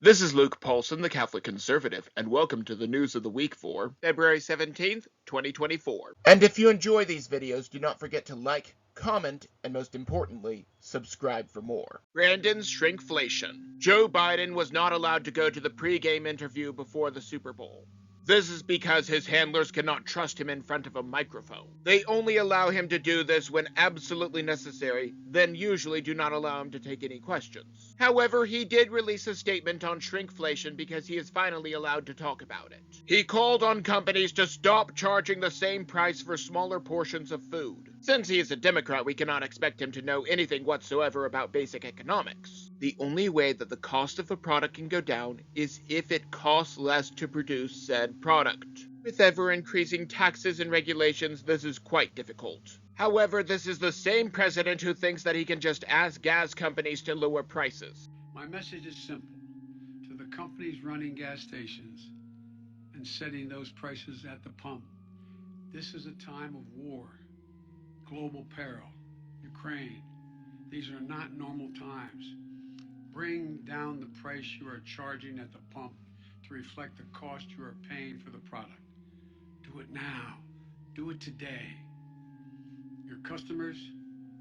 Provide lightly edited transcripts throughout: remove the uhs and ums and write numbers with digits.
This is Luke Paulson, the Catholic Conservative, and welcome to the news of the week for February 17th, 2024. And if you enjoy these videos, do not forget to like, comment, and most importantly, subscribe for more. Brandon's Shrinkflation. Joe Biden was not allowed to go to the pre-game interview before the Super Bowl. This is because his handlers cannot trust him in front of a microphone. They only allow him to do this when absolutely necessary, then usually do not allow him to take any questions. However, he did release a statement on shrinkflation because he is finally allowed to talk about it. He called on companies to stop charging the same price for smaller portions of food. Since he is a Democrat, we cannot expect him to know anything whatsoever about basic economics. The only way that the cost of a product can go down is if it costs less to produce said product. With ever-increasing taxes and regulations, this is quite difficult. However, this is the same president who thinks that he can just ask gas companies to lower prices. My message is simple. To the companies running gas stations and setting those prices at the pump, this is a time of war, global peril, Ukraine. These are not normal times. Bring down the price you are charging at the pump to reflect the cost you are paying for the product. Do it now. Do it today. Your customers,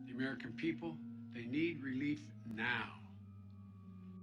the American people, they need relief now.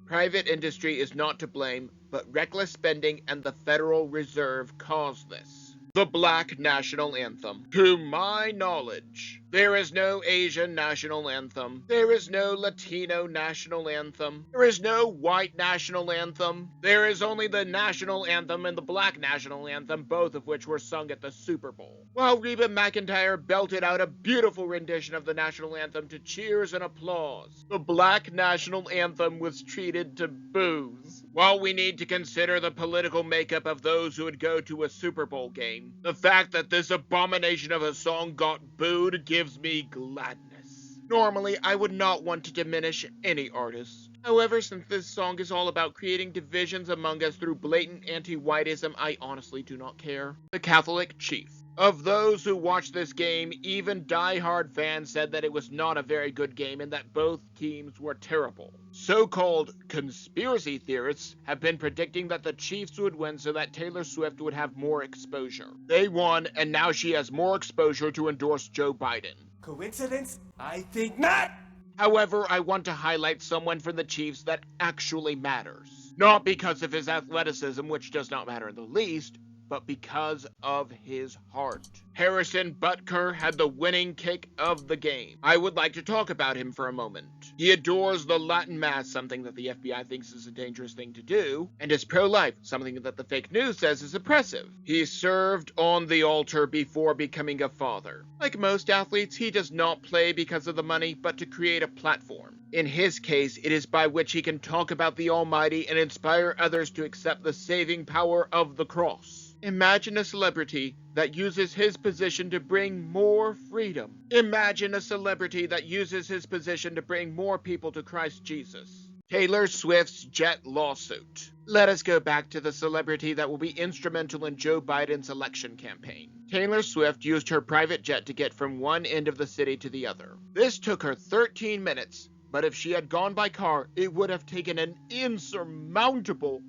Private industry is not to blame, but reckless spending and the Federal Reserve caused this. The Black National Anthem. To my knowledge, there is no Asian national anthem. There is no Latino national anthem. There is no white national anthem. There is only the national anthem and the Black National Anthem, both of which were sung at the Super Bowl. While Reba McEntire belted out a beautiful rendition of the national anthem to cheers and applause, the Black National Anthem was treated to boos. While we need to consider the political makeup of those who would go to a Super Bowl game, the fact that this abomination of a song got booed gives me gladness. Normally, I would not want to diminish any artist. However, since this song is all about creating divisions among us through blatant anti-whiteism, I honestly do not care. The Catholic Chief. Of those who watched this game, even die-hard fans said that it was not a very good game and that both teams were terrible. So-called conspiracy theorists have been predicting that the Chiefs would win so that Taylor Swift would have more exposure. They won, and now she has more exposure to endorse Joe Biden. Coincidence? I think not! However, I want to highlight someone from the Chiefs that actually matters. Not because of his athleticism, which does not matter in the least, but because of his heart. Harrison Butker had the winning kick of the game. I would like to talk about him for a moment. He adores the Latin Mass, something that the FBI thinks is a dangerous thing to do, and is pro-life, something that the fake news says is oppressive. He served on the altar before becoming a father. Like most athletes, he does not play because of the money, but to create a platform. In his case, it is by which he can talk about the Almighty and inspire others to accept the saving power of the cross. Imagine a celebrity that uses his position to bring more freedom. Imagine a celebrity that uses his position to bring more people to Christ Jesus. Taylor Swift's jet lawsuit. Let us go back to the celebrity that will be instrumental in Joe Biden's election campaign. Taylor Swift used her private jet to get from one end of the city to the other. This took her 13 minutes, but if she had gone by car, it would have taken an insurmountable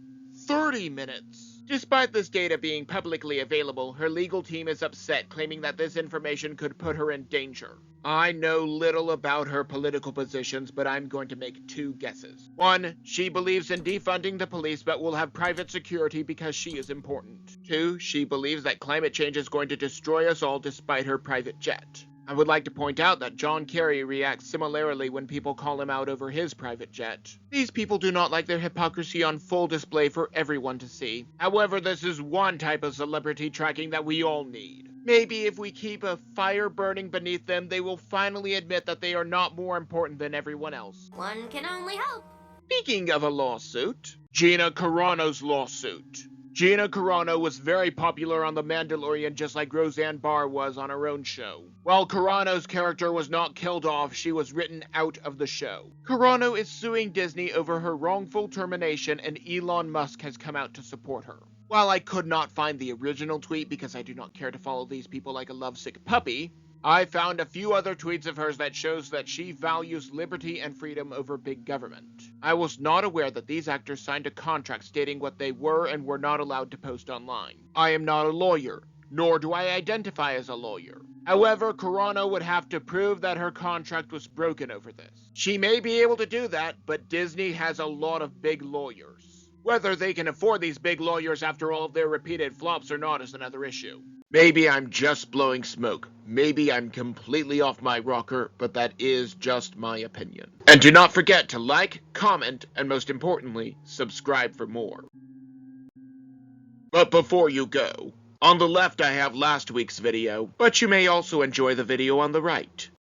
30 minutes. Despite this data being publicly available, her legal team is upset, claiming that this information could put her in danger. I know little about her political positions, but I'm going to make two guesses. 1, she believes in defunding the police but will have private security because she is important. 2, she believes that climate change is going to destroy us all despite her private jet. I would like to point out that John Kerry reacts similarly when people call him out over his private jet. These people do not like their hypocrisy on full display for everyone to see. However, this is one type of celebrity tracking that we all need. Maybe if we keep a fire burning beneath them, they will finally admit that they are not more important than everyone else. One can only hope. Speaking of a lawsuit, Gina Carano's lawsuit. Gina Corano was very popular on The Mandalorian, just like Roseanne Barr was on her own show. While Carano's character was not killed off, she was written out of the show. Corano is suing Disney over her wrongful termination, and Elon Musk has come out to support her. While I could not find the original tweet because I do not care to follow these people like a lovesick puppy, I found a few other tweets of hers that shows that she values liberty and freedom over big government. I was not aware that these actors signed a contract stating what they were and were not allowed to post online. I am not a lawyer, nor do I identify as a lawyer. However, Corano would have to prove that her contract was broken over this. She may be able to do that, but Disney has a lot of big lawyers. Whether they can afford these big lawyers after all of their repeated flops or not is another issue. Maybe I'm just blowing smoke. Maybe I'm completely off my rocker, but that is just my opinion. And do not forget to like, comment, and most importantly, subscribe for more. But before you go, on the left I have last week's video, but you may also enjoy the video on the right.